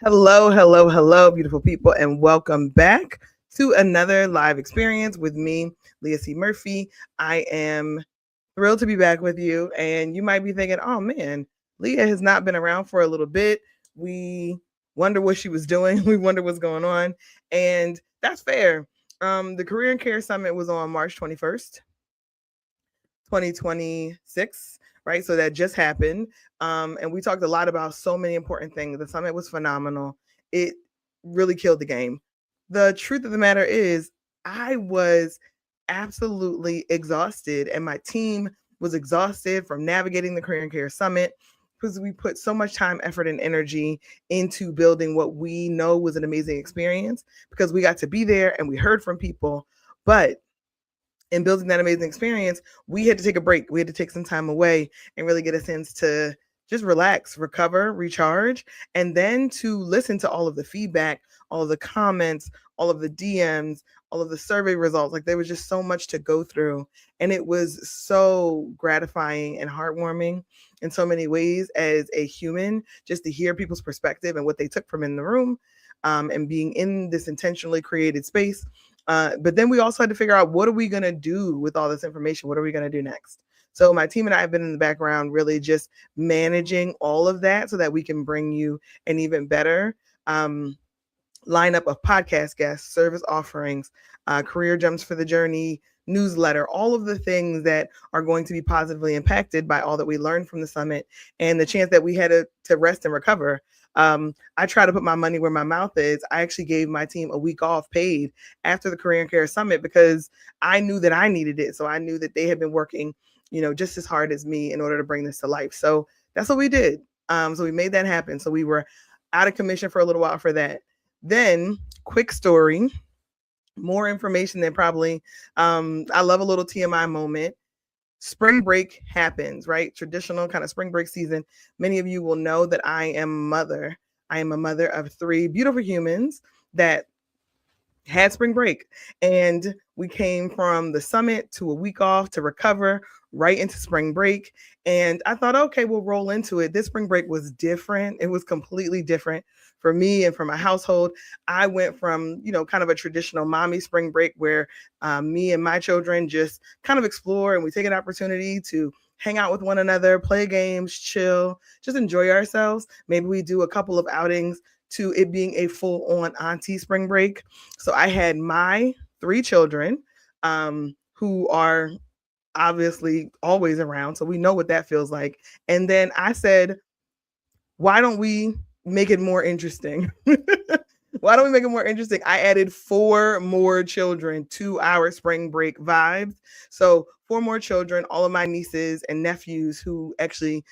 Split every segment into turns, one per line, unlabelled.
Hello, hello, hello, beautiful people, and welcome back to another live experience with me, Leah C. Murphy. I am thrilled to be back with you, and you might be thinking, oh man, Leah has not been around for a little bit. We wonder what she was doing, we wonder what's going on, and that's fair. The Career and Care Summit was on March 21st, 2026, right? So that just happened. And we talked a lot about so many important things. The summit was phenomenal. It really killed the game. The truth of the matter is, I was absolutely exhausted, and my team was exhausted from navigating the Career and Care Summit because we put so much time, effort, and energy into building what we know was an amazing experience because we got to be there and we heard from people. But in building that amazing experience, we had to take a break. We had to take some time away and really get a sense to just relax, recover, recharge, and then to listen to all of the feedback, all of the comments, all of the DMs, all of the survey results. Like there was just so much to go through. And it was so gratifying and heartwarming in so many ways as a human, just to hear people's perspective and what they took from in the room, and being in this intentionally created space. But then we also had to figure out, what are we going to do with all this information? What are we going to do next? So my team and I have been in the background really just managing all of that so that we can bring you an even better lineup of podcast guests, service offerings, career gems for the journey, newsletter, all of the things that are going to be positively impacted by all that we learned from the summit and the chance that we had to rest and recover. I try to put my money where my mouth is. I actually gave my team a week off paid after the Career and Care Summit because I knew that I needed it. So I knew that they had been working, just as hard as me in order to bring this to life. So that's what we did. So we made that happen. So we were out of commission for a little while for that. Then, quick story, more information than probably, I love a little TMI moment. Spring break happens, right? Traditional kind of spring break season. Many of you will know that I am a mother. I am a mother of three beautiful humans that had spring break. And we came from the summit to a week off to recover right into spring break. And I thought, okay, we'll roll into it. This spring break was different. It was completely different for me and for my household. I went from, kind of a traditional mommy spring break where me and my children just kind of explore and we take an opportunity to hang out with one another, play games, chill, just enjoy ourselves. Maybe we do a couple of outings, to it being a full-on auntie spring break. So I had my three children, who are obviously always around. So we know what that feels like. And then I said, why don't we make it more interesting? Why don't we make it more interesting? I added four more children to our spring break vibes. So four more children, all of my nieces and nephews who actually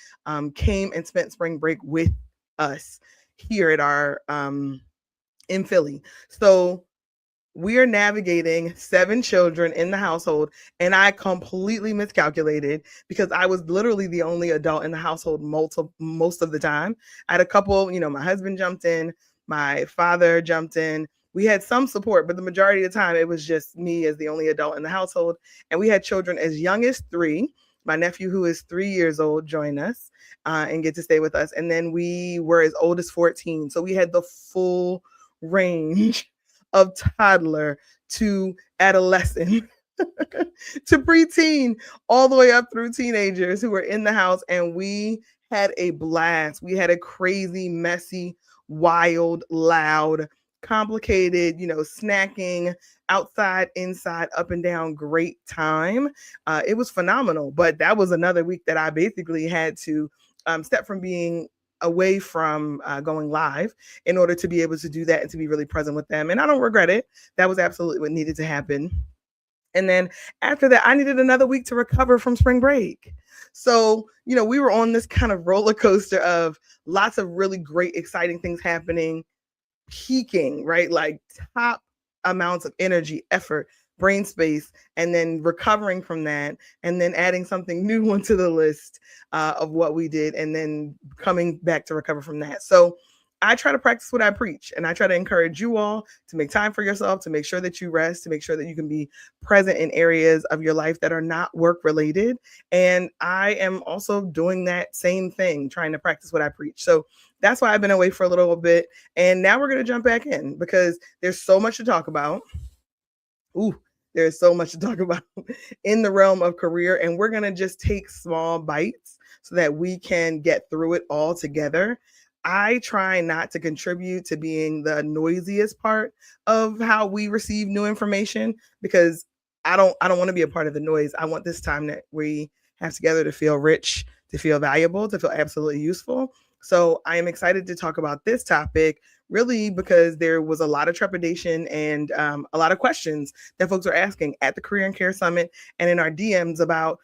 came and spent spring break with us here at our in Philly. So we are navigating seven children in the household, and I completely miscalculated because I was literally the only adult in the household most of the time. I had a couple, my husband jumped in, my father jumped in. We had some support, but the majority of the time it was just me as the only adult in the household. And we had children as young as 3. My nephew, who is 3 years old, joined us and get to stay with us. And then we were as old as 14. So we had the full range of toddler to adolescent to preteen, all the way up through teenagers who were in the house. And we had a blast. We had a crazy, messy, wild, loud, complicated, snacking, outside, inside, up and down, great time. It was phenomenal. But that was another week that I basically had to step from being away from going live in order to be able to do that and to be really present with them. And I don't regret it. That was absolutely what needed to happen. And then after that, I needed another week to recover from spring break. So, we were on this kind of roller coaster of lots of really great, exciting things happening, peaking, right? Like top amounts of energy, effort, brain space, and then recovering from that, and then adding something new onto the list of what we did, and then coming back to recover from that. So I try to practice what I preach, and I try to encourage you all to make time for yourself, to make sure that you rest, to make sure that you can be present in areas of your life that are not work related. And I am also doing that same thing, trying to practice what I preach. So that's why I've been away for a little bit. And now we're going to jump back in because there's so much to talk about. Ooh, there's so much to talk about in the realm of career, and we're going to just take small bites so that we can get through it all together. I try not to contribute to being the noisiest part of how we receive new information because I don't want to be a part of the noise. I want this time that we have together to feel rich, to feel valuable, to feel absolutely useful. So I am excited to talk about this topic really because there was a lot of trepidation and a lot of questions that folks are asking at the Career and Care Summit and in our DMs about,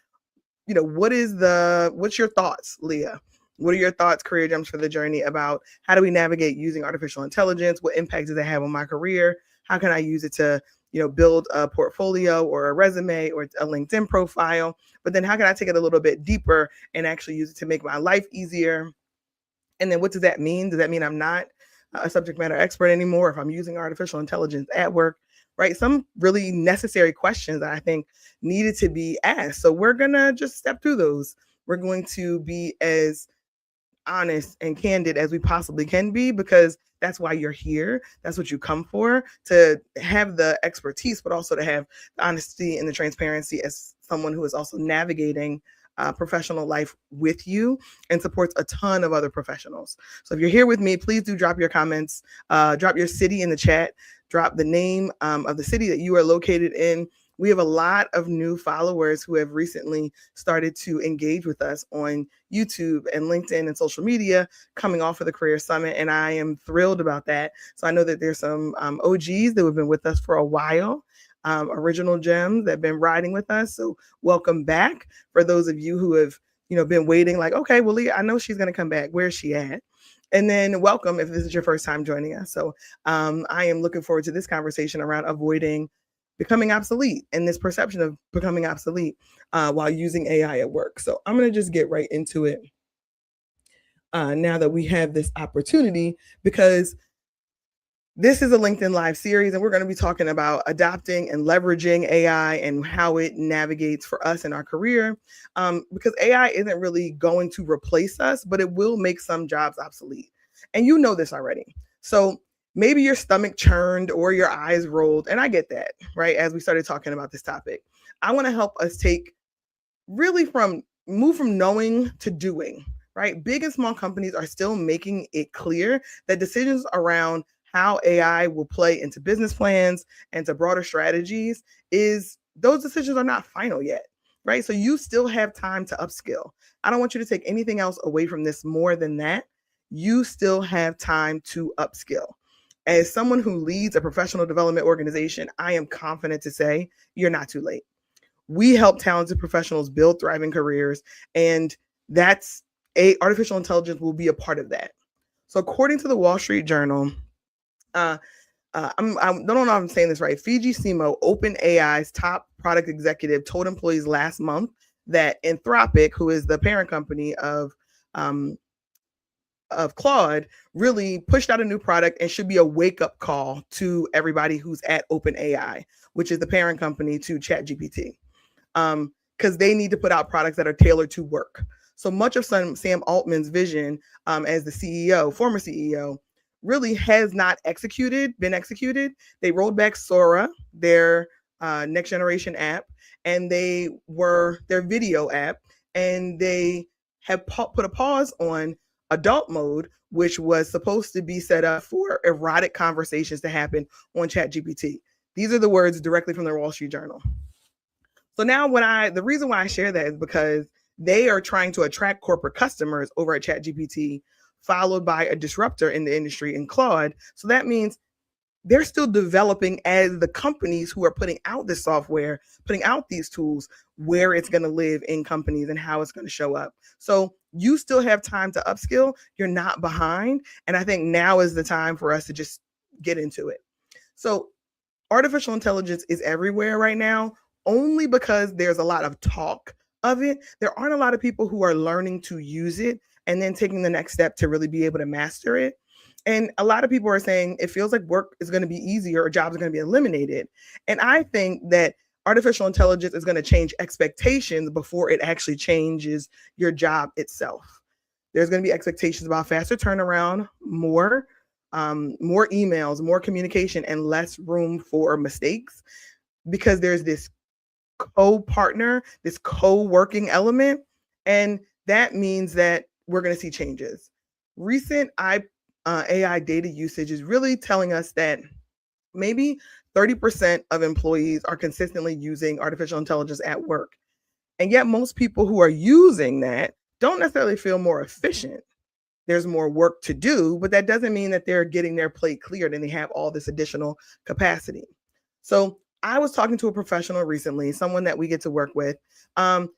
what's your thoughts, Leah? What are your thoughts, Career Gems for the Journey, about how do we navigate using artificial intelligence? What impact does it have on my career? How can I use it to, build a portfolio or a resume or a LinkedIn profile? But then how can I take it a little bit deeper and actually use it to make my life easier? And then what does that mean? Does that mean I'm not a subject matter expert anymore if I'm using artificial intelligence at work? Right? Some really necessary questions that I think needed to be asked. So we're going to just step through those. We're going to be as honest and candid as we possibly can be because that's why you're here. That's what you come for, to have the expertise, but also to have the honesty and the transparency as someone who is also navigating professional life with you and supports a ton of other professionals. So if you're here with me, please do drop your comments, drop your city in the chat, drop the name of the city that you are located in. We have a lot of new followers who have recently started to engage with us on YouTube and LinkedIn and social media coming off of the Career Summit. And I am thrilled about that. So I know that there's some OGs that have been with us for a while, original gems that have been riding with us. So welcome back for those of you who have, been waiting like, okay, well, Leah, I know she's going to come back. Where's she at? And then welcome if this is your first time joining us. So I am looking forward to this conversation around avoiding becoming obsolete and this perception of becoming obsolete while using AI at work. So I'm going to just get right into it now that we have this opportunity, because this is a LinkedIn Live series, and we're going to be talking about adopting and leveraging AI and how it navigates for us in our career. Because AI isn't really going to replace us, but it will make some jobs obsolete. And you know this already. So maybe your stomach churned or your eyes rolled. And I get that, right? As we started talking about this topic, I want to help us move from knowing to doing, right? Big and small companies are still making it clear that decisions around how AI will play into business plans and to broader strategies those decisions are not final yet, right? So you still have time to upskill. I don't want you to take anything else away from this more than that. You still have time to upskill. As someone who leads a professional development organization, I am confident to say you're not too late. We help talented professionals build thriving careers, and artificial intelligence will be a part of that. So according to the Wall Street Journal, I don't know if I'm saying this right. Fiji Simo, OpenAI's top product executive, told employees last month that Anthropic, who is the parent company of Claude, really pushed out a new product and should be a wake-up call to everybody who's at OpenAI, which is the parent company to ChatGPT, because they need to put out products that are tailored to work. So much of Sam Altman's vision as the CEO, former CEO, really has not been executed. They rolled back Sora, their next generation app, and their video app, and they have put a pause on adult mode, which was supposed to be set up for erotic conversations to happen on ChatGPT. These are the words directly from the Wall Street Journal. So now the reason why I share that is because they are trying to attract corporate customers over at ChatGPT, followed by a disruptor in the industry in Claude. So that means they're still developing as the companies who are putting out this software, putting out these tools, where it's going to live in companies and how it's going to show up. So you still have time to upskill. You're not behind. And I think now is the time for us to just get into it. So artificial intelligence is everywhere right now, only because there's a lot of talk of it. There aren't a lot of people who are learning to use it and then taking the next step to really be able to master it. And a lot of people are saying it feels like work is going to be easier or jobs are going to be eliminated. And I think that artificial intelligence is going to change expectations before it actually changes your job itself. There's going to be expectations about faster turnaround, more emails, more communication, and less room for mistakes because there's this co-partner, this co-working element, and that means that we're going to see changes. Recent AI data usage is really telling us that maybe 30% of employees are consistently using artificial intelligence at work. And yet, most people who are using that don't necessarily feel more efficient. There's more work to do, but that doesn't mean that they're getting their plate cleared and they have all this additional capacity. So, I was talking to a professional recently, someone that we get to work with.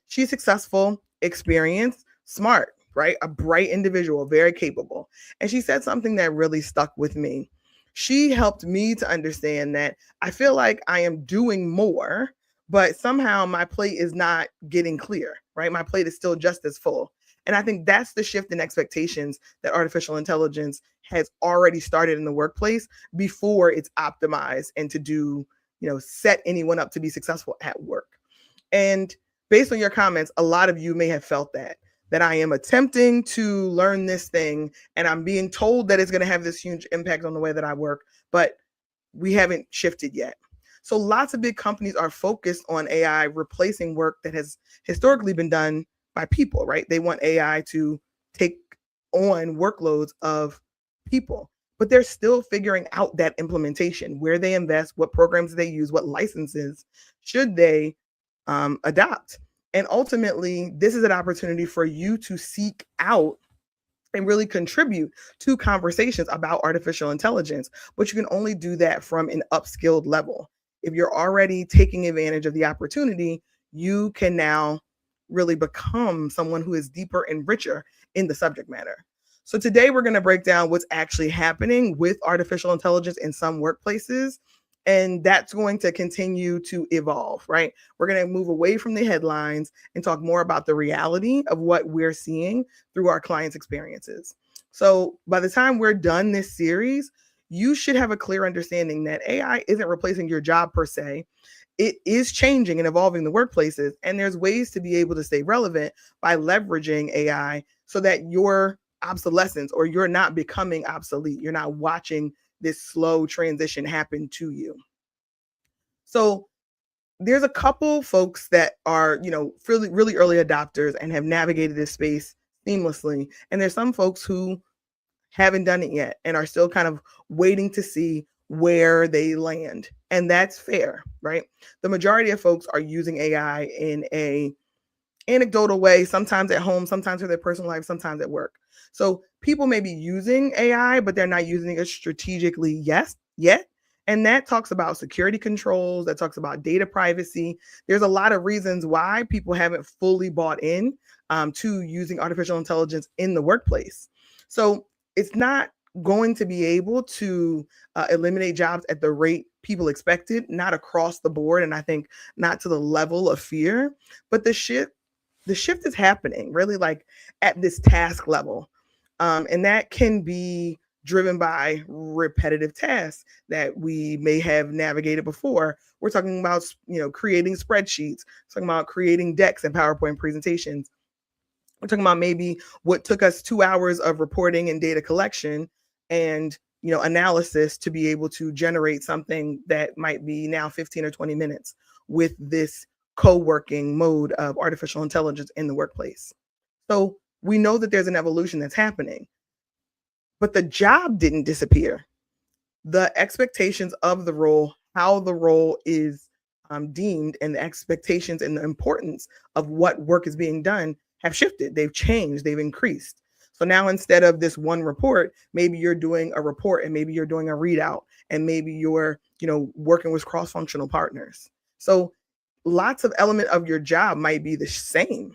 She's successful, experienced, smart, right? A bright individual, very capable. And she said something that really stuck with me. She helped me to understand that I feel like I am doing more, but somehow my plate is not getting clear, right? My plate is still just as full. And I think that's the shift in expectations that artificial intelligence has already started in the workplace before it's optimized and to do, set anyone up to be successful at work. And based on your comments, a lot of you may have felt that I am attempting to learn this thing and I'm being told that it's going to have this huge impact on the way that I work, but we haven't shifted yet. So lots of big companies are focused on AI replacing work that has historically been done by people, right? They want AI to take on workloads of people, but they're still figuring out that implementation, where they invest, what programs they use, what licenses should they adopt. And ultimately, this is an opportunity for you to seek out and really contribute to conversations about artificial intelligence. But you can only do that from an upskilled level. If you're already taking advantage of the opportunity, you can now really become someone who is deeper and richer in the subject matter. So today we're going to break down what's actually happening with artificial intelligence in some workplaces. And that's going to continue to evolve, right? We're going to move away from the headlines and talk more about the reality of what we're seeing through our clients' experiences. So by the time we're done this series, you should have a clear understanding that AI isn't replacing your job per se. It is changing and evolving the workplaces, and there's ways to be able to stay relevant by leveraging AI so that your obsolescence or you're not becoming obsolete. You're not watching this slow transition happen to you. So there's a couple folks that are, really, really early adopters and have navigated this space seamlessly. And there's some folks who haven't done it yet and are still kind of waiting to see where they land. And that's fair, right? The majority of folks are using AI in a anecdotal way, sometimes at home, sometimes for their personal life, sometimes at work. So people may be using AI, but they're not using it strategically yet. And that talks about security controls, that talks about data privacy. There's a lot of reasons why people haven't fully bought in to using artificial intelligence in the workplace. So it's not going to be able to eliminate jobs at the rate people expected, not across the board. And I think not to the level of fear, but the shift is happening really like at this task level. And that can be driven by repetitive tasks that we may have navigated before. We're talking about, creating spreadsheets, talking about creating decks and PowerPoint presentations. We're talking about maybe what took us 2 hours of reporting and data collection and, analysis to be able to generate something that might be now 15 or 20 minutes with this co-working mode of artificial intelligence in the workplace. So we know that there's an evolution that's happening, but the job didn't disappear. The expectations of the role, how the role is deemed, and the expectations and the importance of what work is being done have shifted. They've changed, they've increased. So now instead of this one report, maybe you're doing a report and maybe you're doing a readout and maybe you're, working with cross-functional partners. So lots of element of your job might be the same,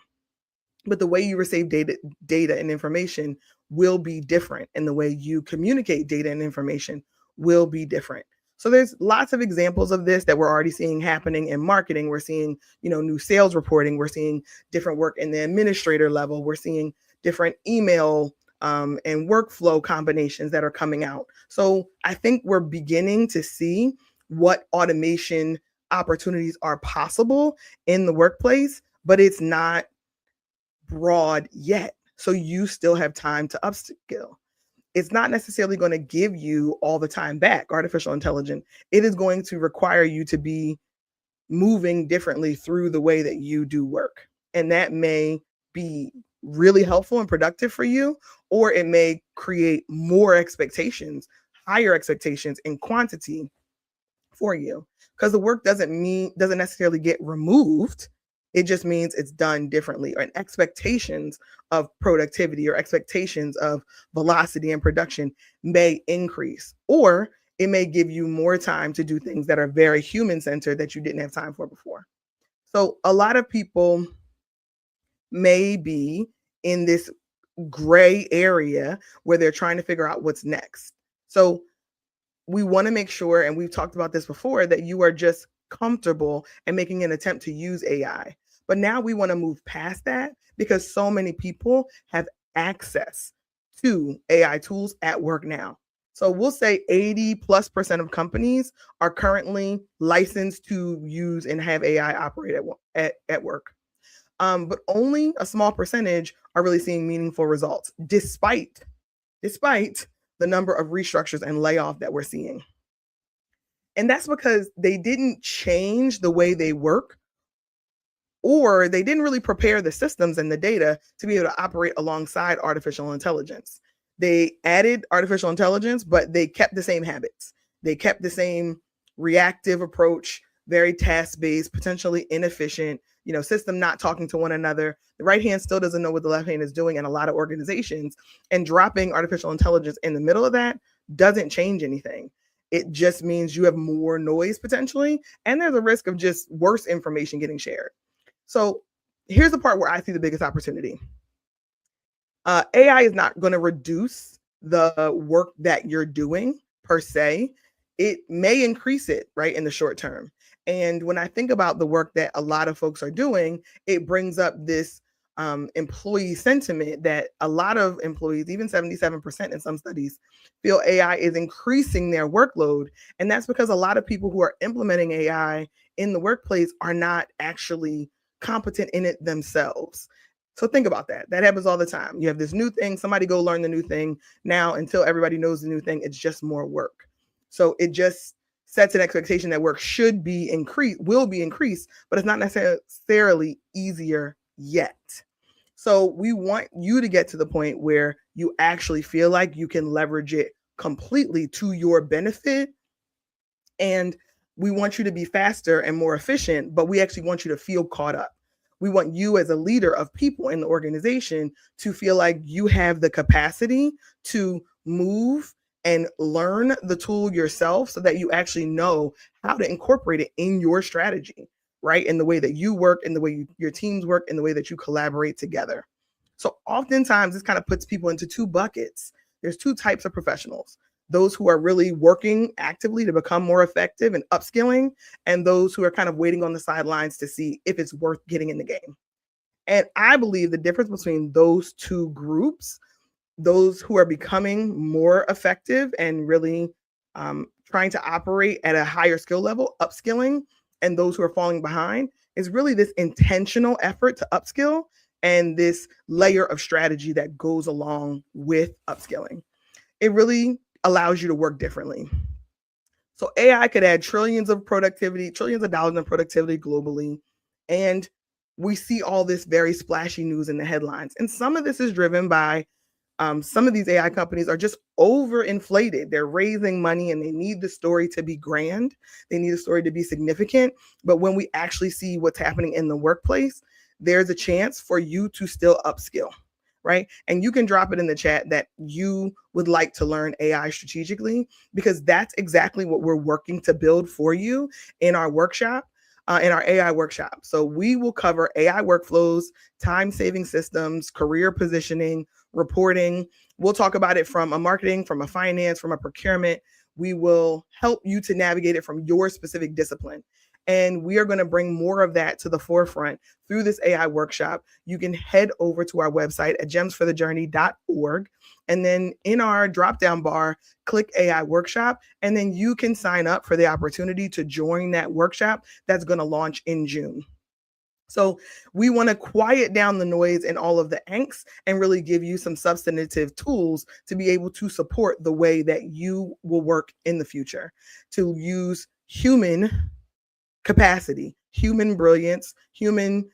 but the way you receive data and information will be different, and the way you communicate data and information will be different. So there's lots of examples of this that we're already seeing happening in marketing. We're seeing, new sales reporting. We're seeing different work in the administrator level. We're seeing different email and workflow combinations that are coming out. So I think we're beginning to see what automation opportunities are possible in the workplace, but it's not broad yet. So you still have time to upskill. It's not necessarily going to give you all the time back, artificial intelligence. It is going to require you to be moving differently through the way that you do work. And that may be really helpful and productive for you, or it may create more expectations, higher expectations in quantity for you. Because the work doesn't necessarily get removed. It just means it's done differently, or expectations of productivity or expectations of velocity and production may increase, or it may give you more time to do things that are very human centered that you didn't have time for before. So a lot of people may be in this gray area where they're trying to figure out what's next. So we want to make sure, and we've talked about this before, that you are just comfortable and making an attempt to use AI. But now we want to move past that because so many people have access to AI tools at work now. So we'll say 80+% of companies are currently licensed to use and have AI operate at work. But only a small percentage are really seeing meaningful results, despite the number of restructures and layoff that we're seeing. And that's because they didn't change the way they work, or they didn't really prepare the systems and the data to be able to operate alongside artificial intelligence. They added artificial intelligence, but they kept the same habits. They kept the same reactive approach, very task-based, potentially inefficient, system not talking to one another. The right hand still doesn't know what the left hand is doing in a lot of organizations, and dropping artificial intelligence in the middle of that doesn't change anything. It just means you have more noise potentially, and there's a risk of just worse information getting shared. So here's the part where I see the biggest opportunity. AI is not going to reduce the work that you're doing per se. It may increase it, right, in the short term. And when I think about the work that a lot of folks are doing, it brings up this employee sentiment that a lot of employees, even 77% in some studies, feel AI is increasing their workload. And that's because a lot of people who are implementing AI in the workplace are not actually competent in it themselves. So think about that. That happens all the time. You have this new thing, somebody go learn the new thing. Now, until everybody knows the new thing, it's just more work. So it just sets an expectation that work should be increased, will be increased, but it's not necessarily easier yet. So we want you to get to the point where you actually feel like you can leverage it completely to your benefit. And we want you to be faster and more efficient, but we actually want you to feel caught up. We want you as a leader of people in the organization to feel like you have the capacity to move and learn the tool yourself so that you actually know how to incorporate it in your strategy, right? In the way that you work, in the way your teams work, in the way that you collaborate together. So oftentimes this kind of puts people into two buckets. There's two types of professionals: those who are really working actively to become more effective and upskilling, and those who are kind of waiting on the sidelines to see if it's worth getting in the game. And I believe the difference between those two groups, those who are becoming more effective and really trying to operate at a higher skill level, upskilling, and those who are falling behind, is really this intentional effort to upskill and this layer of strategy that goes along with upskilling. It really allows you to work differently. So AI could add trillions of dollars in productivity globally. And we see all this very splashy news in the headlines. And some of this is driven by some of these AI companies are just overinflated. They're raising money and they need the story to be grand. They need the story to be significant. But when we actually see what's happening in the workplace, there's a chance for you to still upskill, right? And you can drop it in the chat that you would like to learn AI strategically, because that's exactly what we're working to build for you in our workshop. In our AI workshop. So we will cover AI workflows, time-saving systems, career positioning, reporting. We'll talk about it from a marketing, from a finance, from a procurement. We will help you to navigate it from your specific discipline. And we are going to bring more of that to the forefront through this AI workshop. You can head over to our website at gemsforthejourney.org. And then in our drop down bar, click AI workshop, and then you can sign up for the opportunity to join that workshop that's going to launch in June. So we want to quiet down the noise and all of the angst and really give you some substantive tools to be able to support the way that you will work in the future, to use human capacity, human brilliance, human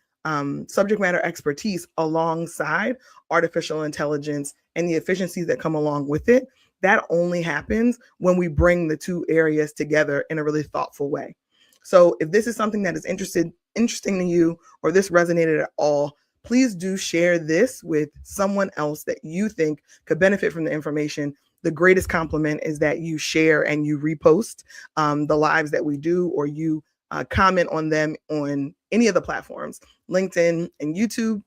subject matter expertise alongside artificial intelligence and the efficiencies that come along with it. That only happens when we bring the two areas together in a really thoughtful way. So if this is something that is interesting to you, or this resonated at all, please do share this with someone else that you think could benefit from the information. The greatest compliment is that you share and you repost the lives that we do, or you comment on them on any of the platforms, LinkedIn and YouTube.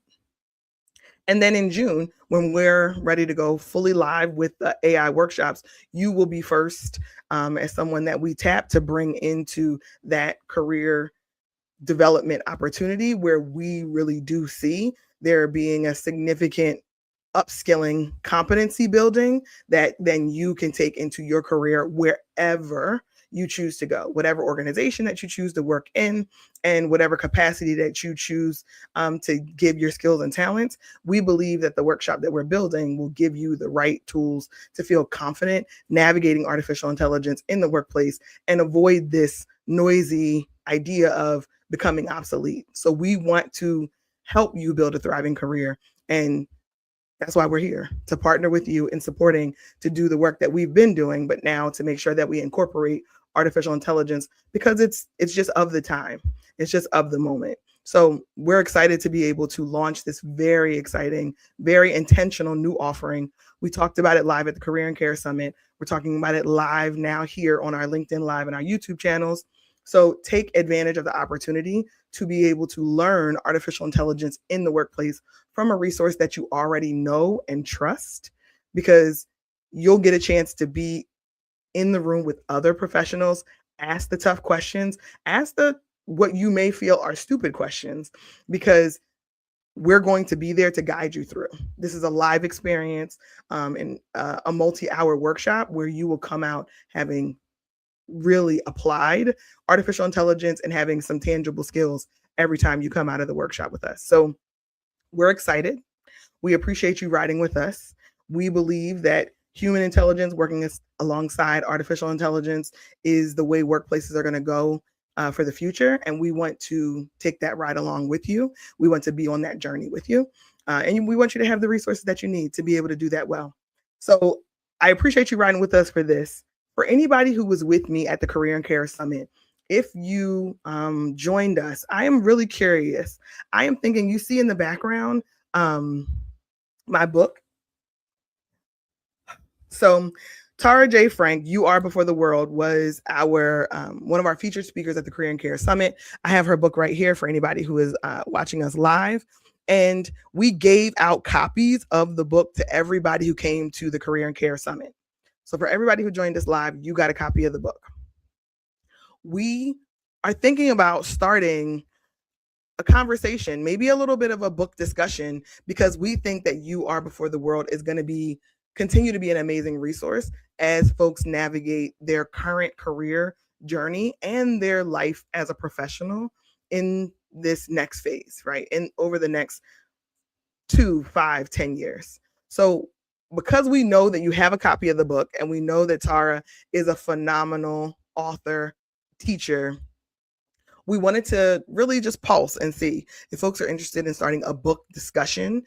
And then in June, when we're ready to go fully live with the AI workshops, you will be first as someone that we tap to bring into that career development opportunity, where we really do see there being a significant upskilling, competency building that then you can take into your career wherever you choose to go, whatever organization that you choose to work in, and whatever capacity that you choose to give your skills and talents. We believe that the workshop that we're building will give you the right tools to feel confident navigating artificial intelligence in the workplace and avoid this noisy idea of becoming obsolete. So we want to help you build a thriving career, and that's why we're here, to partner with you in supporting, to do the work that we've been doing, but now to make sure that we incorporate artificial intelligence, because it's just of the time. It's just of the moment. So we're excited to be able to launch this very exciting, very intentional new offering. We talked about it live at the Career and Care Summit. We're talking about it live now here on our LinkedIn Live and our YouTube channels. So take advantage of the opportunity to be able to learn artificial intelligence in the workplace from a resource that you already know and trust, because you'll get a chance to be in the room with other professionals, ask the tough questions, ask the what you may feel are stupid questions, because we're going to be there to guide you through. This is a live experience and a multi-hour workshop where you will come out having really applied artificial intelligence and having some tangible skills every time you come out of the workshop with us. So we're excited. We appreciate you riding with us. We believe that human intelligence working alongside artificial intelligence is the way workplaces are going to go for the future. And we want to take that ride along with you. We want to be on that journey with you. And we want you to have the resources that you need to be able to do that well. So I appreciate you riding with us for this. For anybody who was with me at the Career and Care Summit, if you joined us, I am really curious. I am thinking, you see in the background my book. So Tara J. Frank, You Are Before the World, was our one of our featured speakers at the Career and Care Summit. I have her book right here for anybody who is watching us live. And we gave out copies of the book to everybody who came to the Career and Care Summit. So for everybody who joined us live, you got a copy of the book. We are thinking about starting a conversation, maybe a little bit of a book discussion, because we think that You Are Before the World is going to continue to be an amazing resource as folks navigate their current career journey and their life as a professional in this next phase, right? And over the next 2, 5, 10 years. So because we know that you have a copy of the book, and we know that Tara is a phenomenal author, teacher, we wanted to really just pulse and see if folks are interested in starting a book discussion.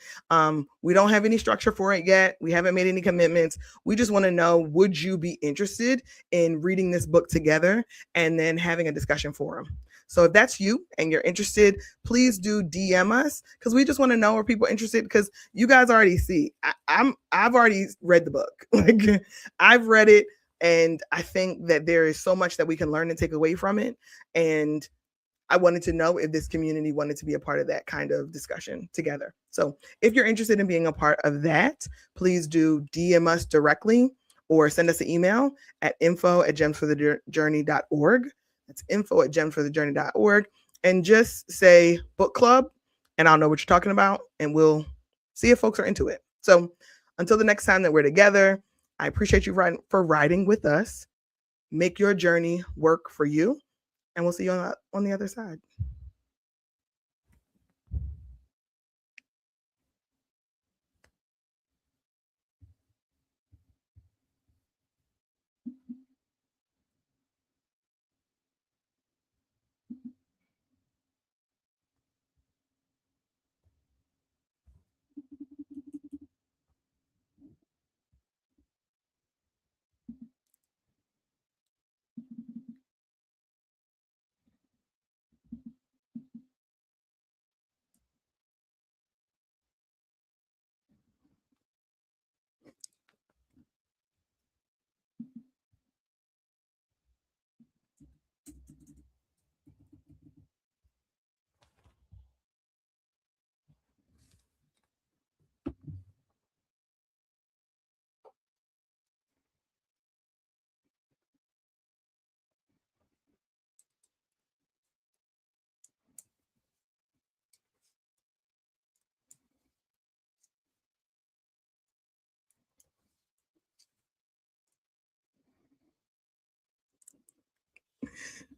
We don't have any structure for it yet. We haven't made any commitments. We just want to know, would you be interested in reading this book together and then having a discussion forum? So if that's you and you're interested, please do DM us, because we just want to know, are people interested? Because you guys already see, I've already read the book. Like, I've read it, and I think that there is so much that we can learn and take away from it. And I wanted to know if this community wanted to be a part of that kind of discussion together. So if you're interested in being a part of that, please do DM us directly or send us an email at info@gemsforthejourney.org. That's info@gemsforthejourney.org. And just say book club, and I'll know what you're talking about, and we'll see if folks are into it. So until the next time that we're together, I appreciate you riding with us. Make your journey work for you, and we'll see you on the other side.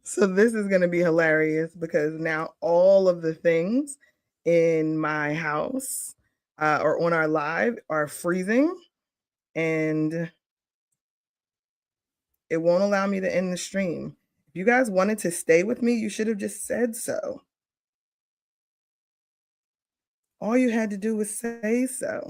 So this is going to be hilarious because now all of the things in my house or on our live are freezing, and it won't allow me to end the stream. If you guys wanted to stay with me, you should have just said so. All you had to do was say so.